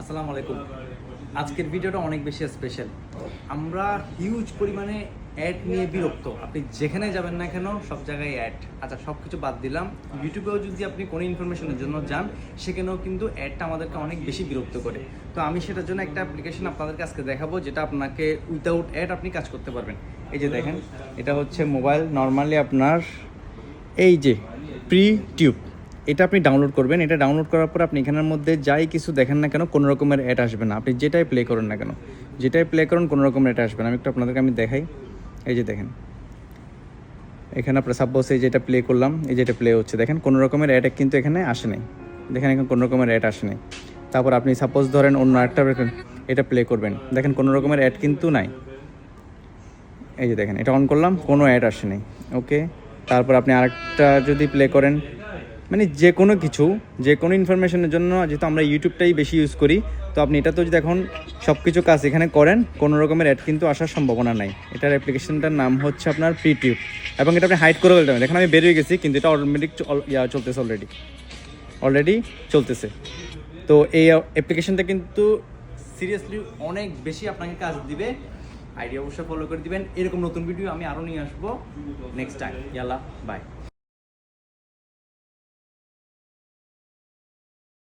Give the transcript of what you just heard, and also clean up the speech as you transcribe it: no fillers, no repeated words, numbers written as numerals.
আসসালামু আলাইকুম। আজকের ভিডিওটা অনেক বেশি স্পেশাল। আমরা হিউজ পরিমাণে অ্যাড নিয়ে বিরক্ত। আপনি যেখানে যাবেন না কেন সব জায়গায় অ্যাড। আচ্ছা, সব কিছু বাদ দিলাম, ইউটিউবেও যদি আপনি কোনো ইনফরমেশনের জন্য যান সেখানেও কিন্তু অ্যাডটা আমাদেরকে অনেক বেশি বিরক্ত করে। তো আমি সেটার জন্য একটা অ্যাপ্লিকেশন আপনাদেরকে আজকে দেখাবো, যেটা আপনাকে উইদাউট অ্যাড আপনি কাজ করতে পারবেন। এই যে দেখেন, এটা হচ্ছে মোবাইল নর্মালি আপনার এই যে প্রি টিউব, এটা আপনি ডাউনলোড করবেন। এটা ডাউনলোড করার পর আপনি এখানের মধ্যে যাই কিছু দেখেন না কেন কোনো রকমের অ্যাড আসবে না। আপনি যেটাই প্লে করেন না কেন, যেটাই প্লে করুন কোনো রকমের অ্যাড আসবে না। আমি একটু আপনাদেরকে দেখাই। এই যে দেখেন, এখানে আপনার সাপোজ এই যেটা প্লে করলাম, এই যেটা প্লে হচ্ছে, দেখেন কোনো রকমের অ্যাড কিন্তু এখানে আসে নাই। দেখেন এখানে কোনো রকমের অ্যাড আসে নাই। তারপর আপনি সাপোজ ধরেন অন্য একটা এটা প্লে করবেন, দেখেন কোনো রকমের অ্যাড কিন্তু নাই। এই যে দেখেন, এটা অন করলাম, কোনো অ্যাড আসে নাই। ওকে, তারপর আপনি আরেকটা যদি প্লে করেন, মানে যে কোনো কিছু, যে কোনো ইনফরমেশনের জন্য যেহেতু আমরা ইউটিউবটাই বেশি ইউজ করি, তো আপনি এটা তো যদি এখন সব কিছু কাজ এখানে করেন, কোনো রকমের অ্যাড কিন্তু আসার সম্ভাবনা নাই। এটার অ্যাপ্লিকেশনটার নাম হচ্ছে আপনার প্রিটিউব, এবং এটা আপনি হাইড করে ফেলতে পারেন। দেখেন আমি বেরিয়ে গেছি, কিন্তু এটা অটোমেটিক চলতেছে, অলরেডি চলতেছে। তো এই অ্যাপ্লিকেশনটা কিন্তু সিরিয়াসলি অনেক বেশি আপনাকে কাজ দিবে। আইডিয়া অবশ্যই ফলো করে দিবেন। এরকম নতুন ভিডিও আমি আরও নিয়ে আসবো নেক্সট টাইম। ইয়াল্লা, বাই।